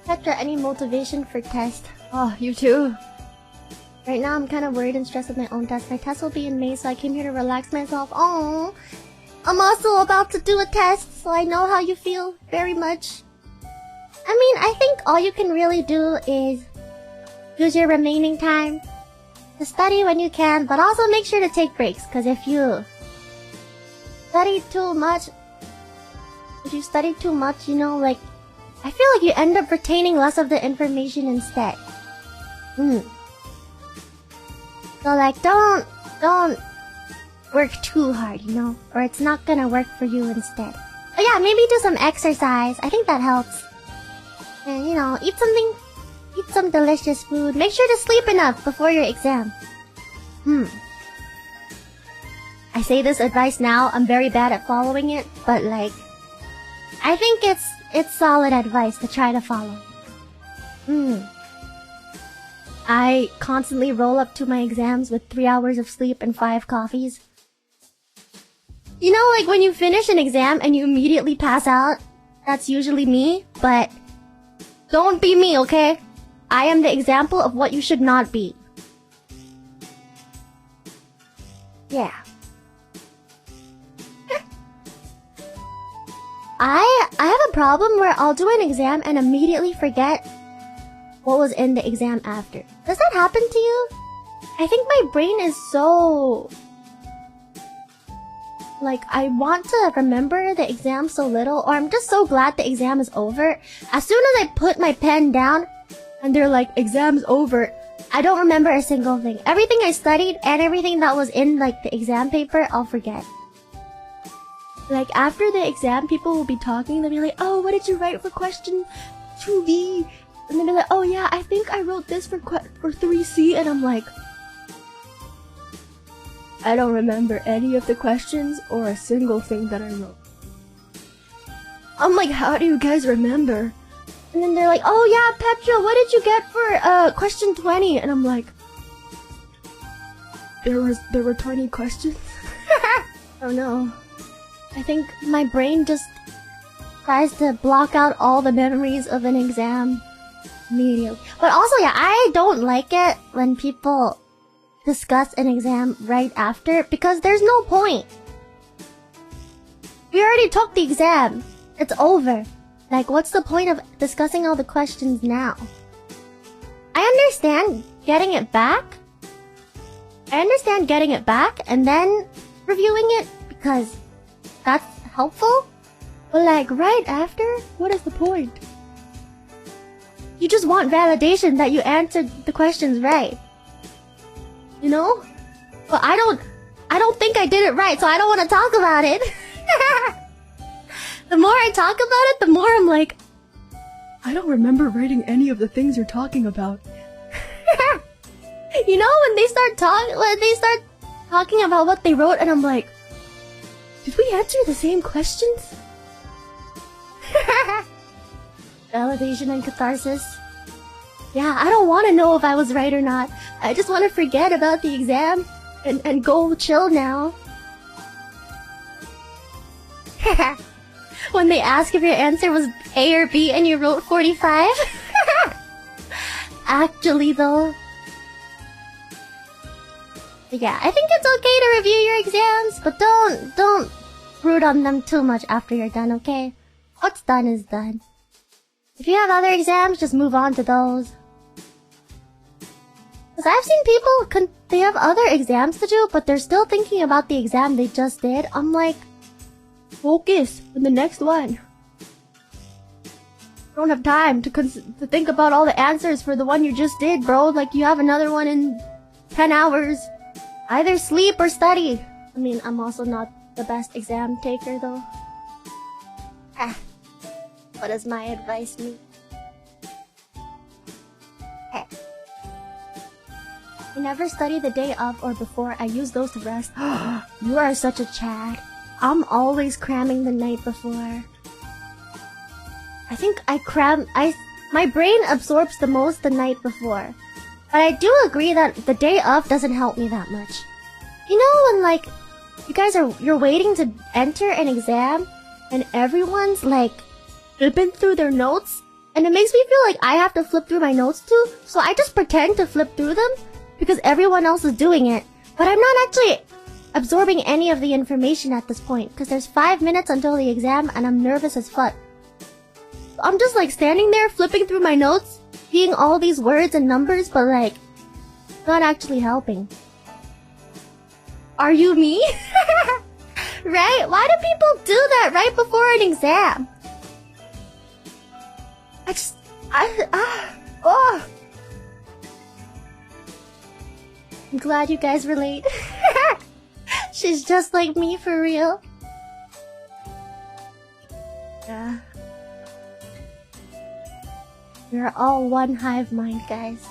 Petra, any motivation for test? Oh, you too? Right now I'm kind of worried and stressed with my own test. My test will be in May, so I came here to relax myself. Oh, I'm also about to do a test, so I know how you feel very much. I mean, I think all you can really do is use your remaining time to study when you can, but also make sure to take breaks, because if you study too much, you know, like, I feel like you end up retaining less of the information instead. So like, don't work too hard, you know, or it's not gonna work for you instead. But yeah, maybe do some exercise. I think that helps. And you know, eat some delicious food. Make sure to sleep enough before your exam. I say this advice now, I'm very bad at following it, but like, I think it's solid advice to try to follow. I constantly roll up to my exams with 3 hours of sleep and 5 coffees. You know, like when you finish an exam and you immediately pass out? That's usually me, but don't be me, okay? I am the example of what you should not be. Yeah. I have a problem where I'll do an exam and immediately forget what was in the exam after. Does that happen to you? I think my brain is so... like, I want to remember the exam so little, or I'm just so glad the exam is over. As soon as I put my pen down, and they're like, exam's over, I don't remember a single thing. Everything I studied, and everything that was in, like, the exam paper, I'll forget. Like, after the exam, people will be talking, they'll be like, oh, what did you write for question 2B? And they'll be like, oh yeah, I think I wrote this for 3C, and I'm like, I don't remember any of the questions or a single thing that I wrote. I'm like, how do you guys remember? And then they're like, oh yeah, Petra, what did you get for question 20? And I'm like, there were 20 questions? Oh no. I think my brain just tries to block out all the memories of an exam immediately. But also, yeah, I don't like it when people discuss an exam right after, because there's no point. We already took the exam. It's over. Like, what's the point of discussing all the questions now? I understand getting it back. And then reviewing it, because that's helpful. But like, right after? What is the point? You just want validation that you answered the questions right. You know? But I don't think I did it right, so I don't want to talk about it. The more I talk about it, the more I'm like, I don't remember writing any of the things you're talking about. You know, when they start talking about what they wrote, and I'm like, did we answer the same questions? Validation and catharsis. Yeah, I don't want to know if I was right or not. I just want to forget about the exam and go chill now. When they ask if your answer was A or B and you wrote 45. Actually though. Yeah, I think it's okay to review your exams, but don't brood on them too much after you're done, okay? What's done is done. If you have other exams, just move on to those. Because I've seen people, they have other exams to do, but they're still thinking about the exam they just did. I'm like, focus on the next one. I don't have time to think about all the answers for the one you just did, bro. Like, you have another one in 10 hours. Either sleep or study. I mean, I'm also not the best exam taker, though. What does my advice mean? I never study the day of or before. I use those to rest. You are such a Chad. I'm always cramming the night before. I think my brain absorbs the most the night before. But I do agree that the day of doesn't help me that much. You know when, like, you're waiting to enter an exam, and everyone's, like, flipping through their notes, And it makes me feel like I have to flip through my notes too, so I just pretend to flip through them because everyone else is doing it. But I'm not actually absorbing any of the information at this point because there's 5 minutes until the exam and I'm nervous as fuck. I'm just like standing there flipping through my notes, seeing all these words and numbers, but like, not actually helping. Are you me? Right? Why do people do that right before an exam? I'm glad you guys relate. She's just like me for real. Yeah. We're all one hive mind, guys.